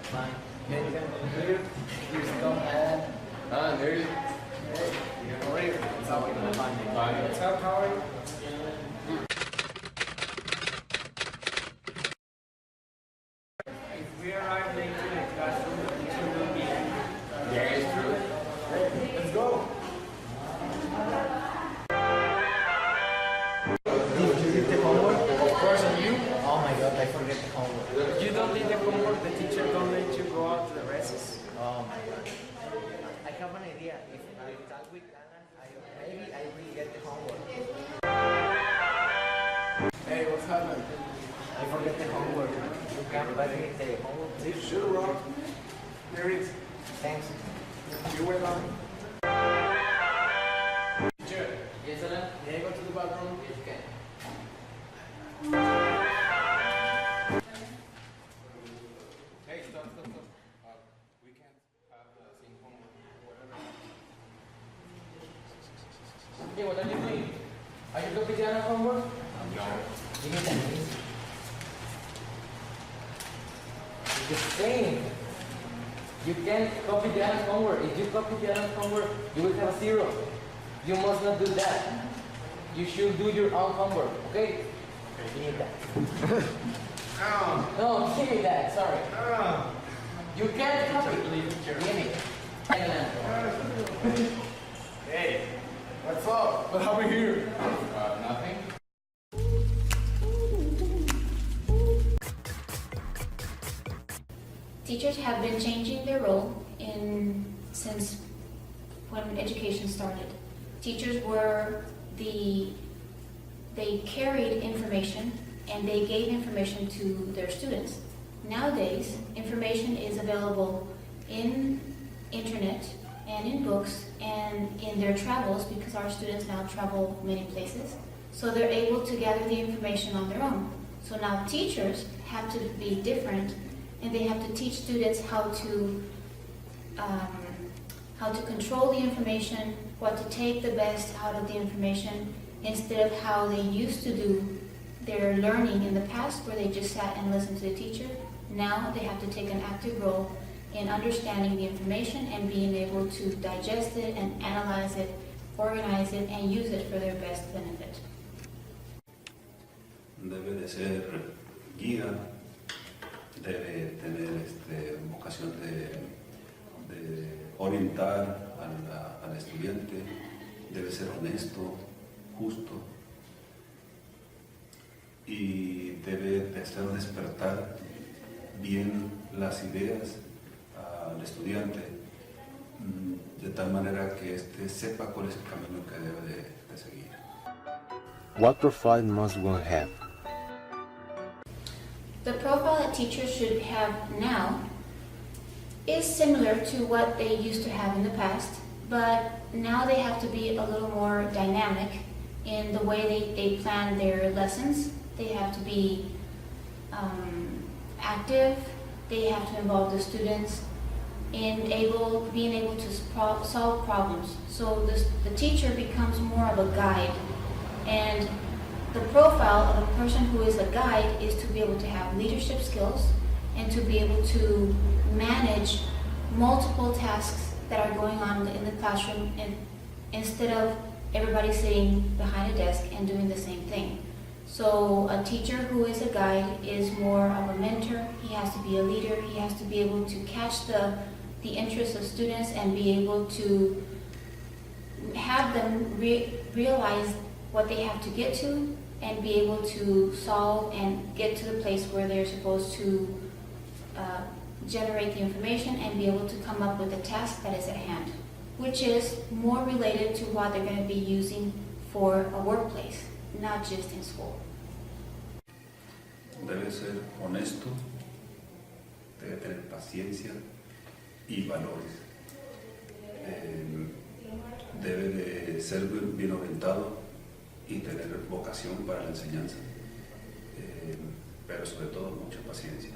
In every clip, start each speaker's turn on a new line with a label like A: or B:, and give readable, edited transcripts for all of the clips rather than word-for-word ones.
A: Fine. Hey, you can come here. Please come ahead.
B: There you
A: Hey, you can come here. It's how we can find you.
B: Fine.
A: What's up, how are you? If we arrive late to the classroom, the teacher will be angry.
B: Yeah, it's true.
A: Hey, let's go. Did you get the homework? Of course, and you? Oh my god, I forget the homework. You don't need the homework, the teacher don't let you go out to the recess. Oh my god. I have an idea. If I talk with Anna, maybe I will get the homework. Hey, what's happening? I forget the homework. You can buy me the homework, please? Sure, Rob. There it is. Thanks. You wait on. Teacher. Yes, Alan? May I go to the bathroom? Yes, you can.
B: Hey, stop. We can't have the same homework. Whatever.
A: Hey, what are you doing? Are you copying Anna's homework?
B: No.
A: Give me that, please. It's the same. You can't copy Diana's homework. If you copy Diana's homework, you will have a 0. You must not do that. You should do your own homework, okay? Give me that. No, give me that, sorry. You can't copy. Give me. Hey, what's up?
B: What have we here? Nothing.
C: Teachers have been changing their role since when education started. Teachers they carried information and they gave information to their students. Nowadays, information is available in internet and in books and in their travels, because our students now travel many places. So they're able to gather the information on their own. So now teachers have to be different, and they have to teach students how to control the information, what to take the best out of the information, instead of how they used to do their learning in the past, where they just sat and listened to the teacher. Now they have to take an active role in understanding the information and being able to digest it and analyze it, organize it, and use it for their best benefit.
D: Debe de ser guía, debe tener vocación de orientar al estudiante, debe ser honesto, justo, y debe de hacer despertar bien las ideas al estudiante, de tal manera que sepa cuál es el camino que debe de seguir.
E: What profile must one have?
C: The profile that teachers should have now is similar to what they used to have in the past, but now they have to be a little more dynamic in the way they plan their lessons. They have to be active, they have to involve the students in being able to solve problems. So the teacher becomes more of a guide, and the profile of a person who is a guide is to be able to have leadership skills and to be able to manage multiple tasks that are going on in the classroom, and instead of everybody sitting behind a desk and doing the same thing. So a teacher who is a guide is more of a mentor. He has to be a leader. He has to be able to catch the interests of students and be able to have them realize what they have to get to and be able to solve and get to the place where they're supposed to generate the information and be able to come up with a task that is at hand, which is more related to what they're going to be using for a workplace, not just in school.
D: Debe ser honesto, debe tener paciencia y valores. Debe de ser bien orientado y tener vocación para la enseñanza, pero sobre todo mucha paciencia.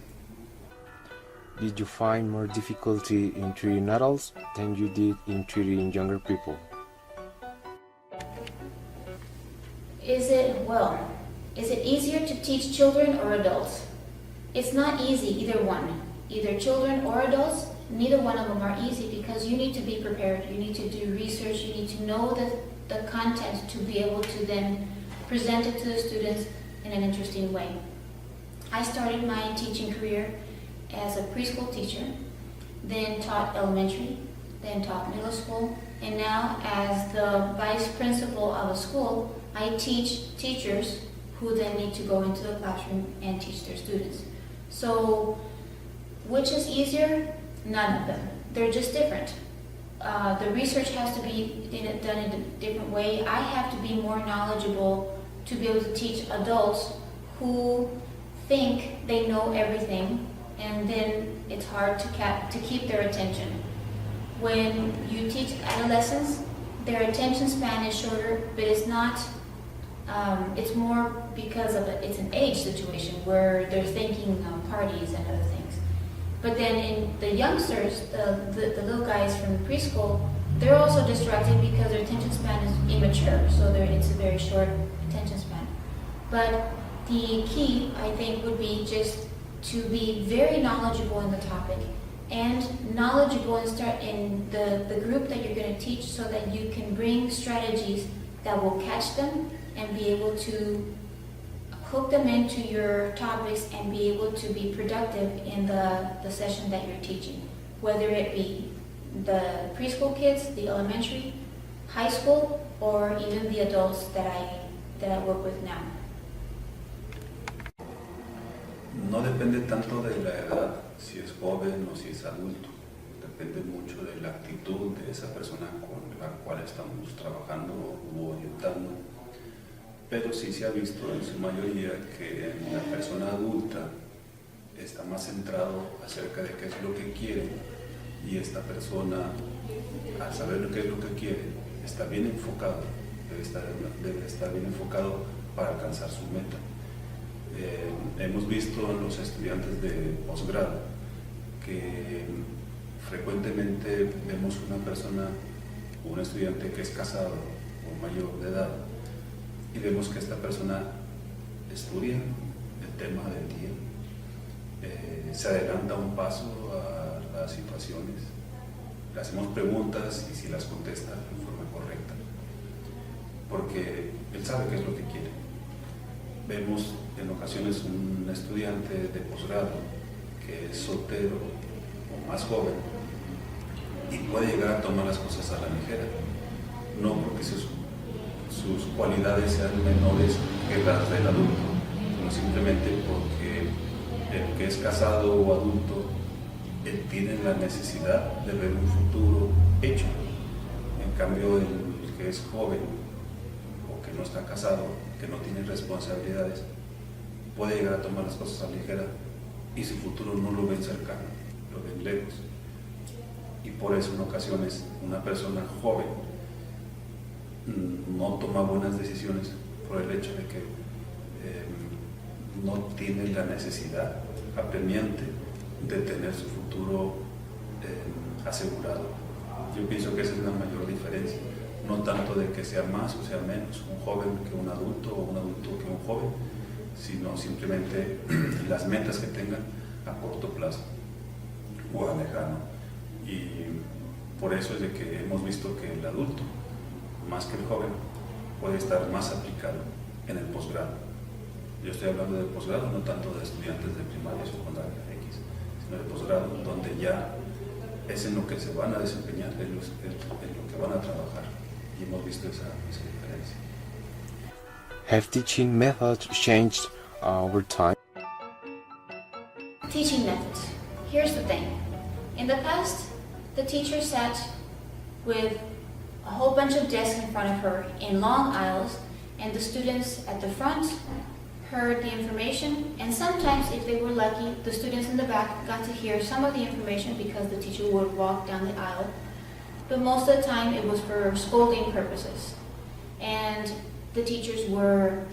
E: Did you find more difficulty in treating adults than you did in treating younger people?
C: Is it easier to teach children or adults? It's not easy, either one. either children or adults, neither one of them are easy because you need to be prepared. You need to do research. You need to know the content to be able to then present it to the students in an interesting way. I started my teaching career as a preschool teacher, then taught elementary, then taught middle school, and now as the vice principal of a school, I teach teachers who then need to go into the classroom and teach their students. So, which is easier? None of them. They're just different. The research has to be done in a different way. I have to be more knowledgeable to be able to teach adults who think they know everything, and then it's hard to keep their attention. When you teach adolescents, their attention span is shorter, but it's not. It's more because of it's an age situation where they're thinking parties and other things. But then in the youngsters, the little guys from the preschool, they're also distracted because their attention span is immature, so it's a very short attention span. But the key, I think, would be just to be very knowledgeable in the topic and knowledgeable in the group that you're going to teach, so that you can bring strategies that will catch them and be able to hook them into your topics and be able to be productive in the session that you're teaching, whether it be the preschool kids, the elementary, high school, or even the adults that I work with now.
D: No depende tanto de la edad, si es joven o si es adulto. Depende mucho de la actitud de esa persona con la cual estamos trabajando o orientando. Pero sí se ha visto en su mayoría que la persona adulta está más centrado acerca de qué es lo que quiere, y esta persona, al saber qué es lo que quiere, está bien enfocado, debe estar bien enfocado para alcanzar su meta. Hemos visto en los estudiantes de posgrado que frecuentemente vemos una persona, un estudiante que es casado o mayor de edad, y vemos que esta persona estudia el tema del día, se adelanta un paso a las situaciones, le hacemos preguntas y si las contesta de forma correcta, porque él sabe qué es lo que quiere. Vemos en ocasiones un estudiante de posgrado que es soltero o más joven y puede llegar a tomar las cosas a la ligera, no porque sus cualidades sean menores que las del adulto, sino simplemente porque el que es casado o adulto, él tiene la necesidad de ver un futuro hecho. En cambio, el que es joven o que no está casado, que no tiene responsabilidades, puede llegar a tomar las cosas a la ligera y su futuro no lo ven cercano, lo ven lejos. Y por eso en ocasiones una persona joven no toma buenas decisiones por el hecho de que no tiene la necesidad apremiante de tener su futuro asegurado. Yo pienso que esa es la mayor diferencia, no tanto de que sea más o sea menos un joven que un adulto o un adulto que un joven, sino simplemente las metas que tengan a corto plazo o a lejano. Y por eso es de que hemos visto que el adulto, más que el joven, puede estar más aplicado en el posgrado. Yo estoy hablando de posgrado, no tanto de estudiantes de primaria, secundaria, X, sino de posgrado, donde ya es en lo que se van a desempeñar, en lo que van a trabajar. Y hemos visto esa diferencia.
E: Have teaching methods changed over time?
C: Teaching methods. Here's the thing. In the past, the teacher sat with a whole bunch of desks in front of her in long aisles, and the students at the front heard the information, and sometimes, if they were lucky, the students in the back got to hear some of the information because the teacher would walk down the aisle. But most of the time, it was for scolding purposes. And the teachers were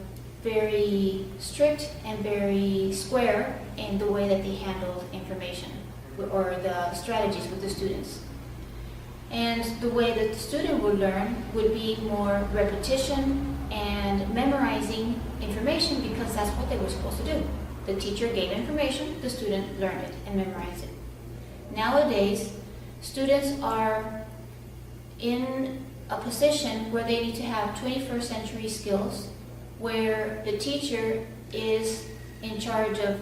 C: very strict and very square in the way that they handled information or the strategies with the students. And the way that the student would learn would be more repetition and memorizing information, because that's what they were supposed to do. The teacher gave information, the student learned it and memorized it. Nowadays, students are in a position where they need to have 21st century skills, where the teacher is in charge of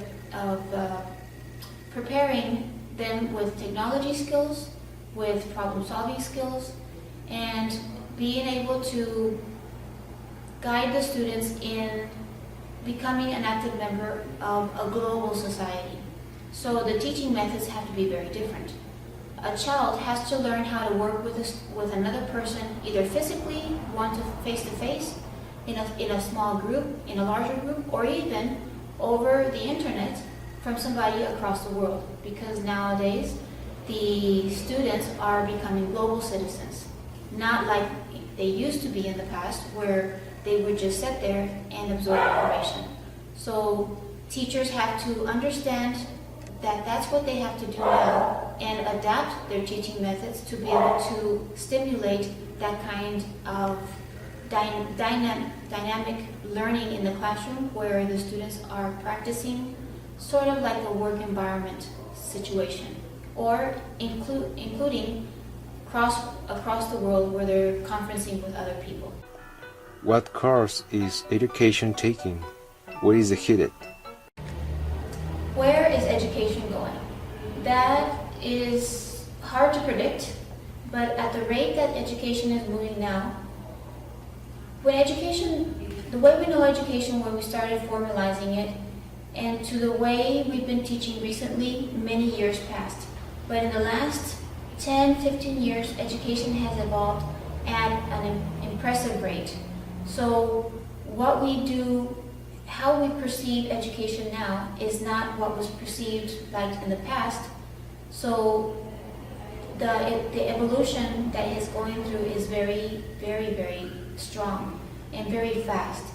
C: preparing them with technology skills, with problem-solving skills, and being able to guide the students in becoming an active member of a global society. So the teaching methods have to be very different. A child has to learn how to work with another person, either physically, face-to-face, in a small group, in a larger group, or even over the internet from somebody across the world. Because nowadays, the students are becoming global citizens, not like they used to be in the past, where they would just sit there and absorb information. So teachers have to understand that that's what they have to do now and adapt their teaching methods to be able to stimulate that kind of dynamic learning in the classroom, where the students are practicing sort of like a work environment situation, or including across the world where they're conferencing with other people.
E: What course is education taking? Where is it headed?
C: Where is education going? That is hard to predict, but at the rate that education is moving now, the way we know education, when we started formalizing it, and to the way we've been teaching recently, many years passed. But in the last 10, 15 years, education has evolved at an impressive rate. So what we do, how we perceive education now is not what was perceived like in the past. So the evolution that it's going through is very, very, very strong and very fast.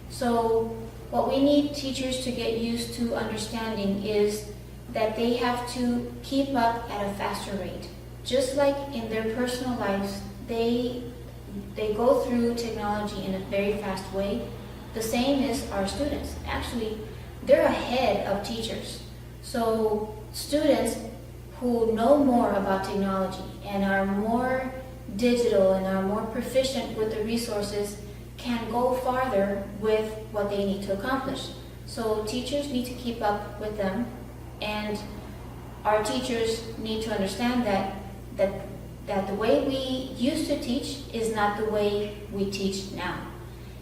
C: So what we need teachers to get used to understanding is that they have to keep up at a faster rate. Just like in their personal lives, they go through technology in a very fast way. The same is our students. Actually, they're ahead of teachers. So students who know more about technology and are more digital and are more proficient with the resources can go farther with what they need to accomplish. So teachers need to keep up with them, and our teachers need to understand that the way we used to teach is not the way we teach now.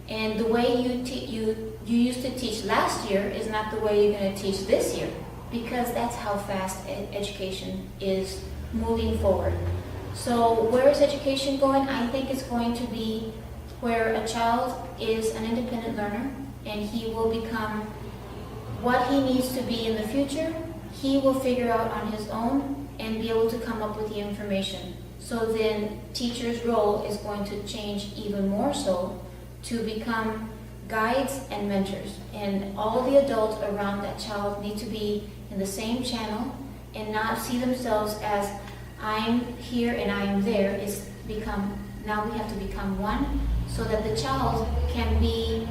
C: And the way you used to teach last year is not the way you're going to teach this year, because that's how fast education is moving forward. So where is education going? I think it's going to be where a child is an independent learner, and he will become what he needs to be in the future. He will figure out on his own and be able to come up with the information. So then teachers' role is going to change even more so to become guides and mentors. And all the adults around that child need to be in the same channel and not see themselves as I'm here and I am there. Now we have to become one, so that the child can be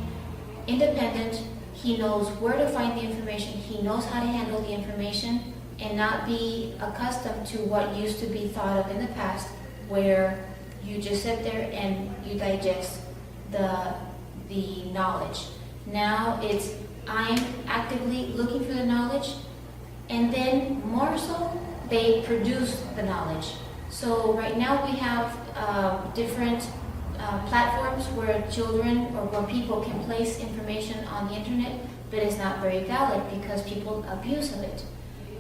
C: independent. He knows where to find the information. He knows how to handle the information, and not be accustomed to what used to be thought of in the past, where you just sit there and you digest the knowledge. Now it's I'm actively looking for the knowledge, and then more so they produce the knowledge. So right now we have different platforms where children or where people can place information on the internet, but it's not very valid because people abuse of it.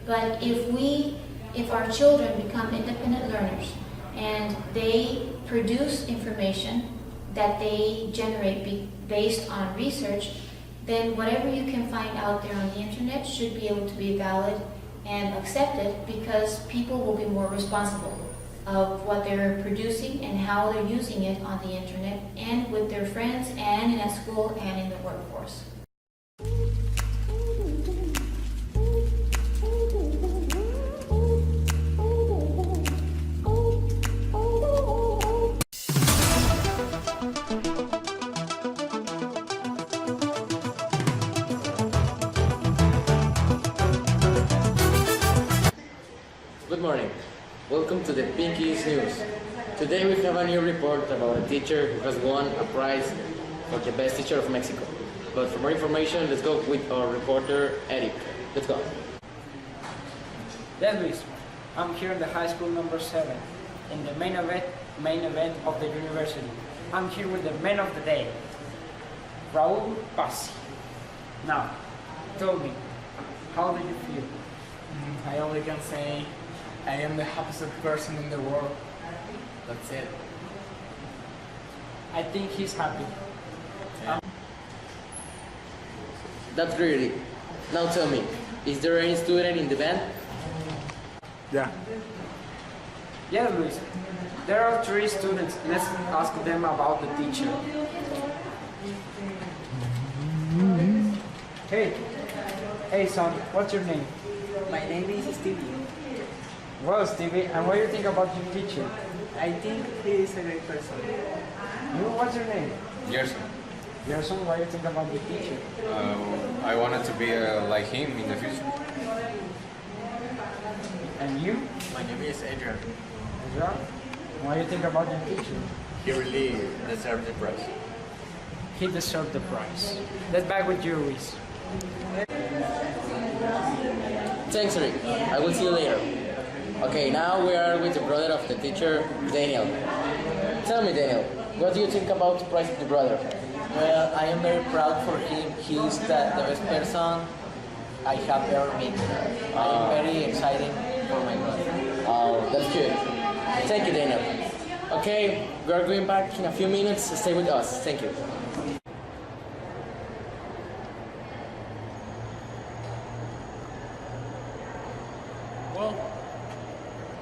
C: But if our children become independent learners and they produce information that they generate based on research, then whatever you can find out there on the internet should be able to be valid and accepted, because people will be more responsible of what they're producing and how they're using it on the internet and with their friends and at school and in the workforce.
A: Good morning. Welcome to the Pinkies News. Today we have a new report about a teacher who has won a prize for the best teacher of Mexico. But for more information, let's go with our reporter, Eric. Let's go.
F: Yes, Luis. I'm here in the high school number 7, in the main event of the university. I'm here with the man of the day, Raul Pasi. Now, tell me, how do you feel?
G: I only can say I am the happiest person in the world.
A: That's it.
F: I think he's happy.
A: That's great. Now tell me, is there any student in the band?
G: Yeah.
F: Yes, Luis. There are 3 students. Let's ask them about the teacher. Hey son, what's your name?
H: My name is Stevie.
F: Well, Stevie, and what do you think about your teacher?
H: I think he is a great person.
F: You, what's your name?
B: Gerson.
F: Gerson, what do you think about your teacher?
B: I wanted to be like him in the future.
F: And you?
G: My name is Adrian.
F: Ezra? What do you think about your teacher?
G: He really deserves the prize.
F: He deserved the prize. Let's back with you, Luis.
A: Thanks, Rick. I will see you later. Okay, now we are with the brother of the teacher, Daniel. Tell me, Daniel, what do you think about the prize of the brother?
H: Well, I am very proud for him. He is the best person I have ever met. I am very excited for my brother.
A: Oh, that's good. Thank you, Daniel. Okay, we are going back in a few minutes. Stay with us. Thank you.
F: Well,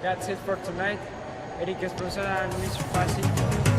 F: that's it for tonight. Eric Esposada and Luis Pasi.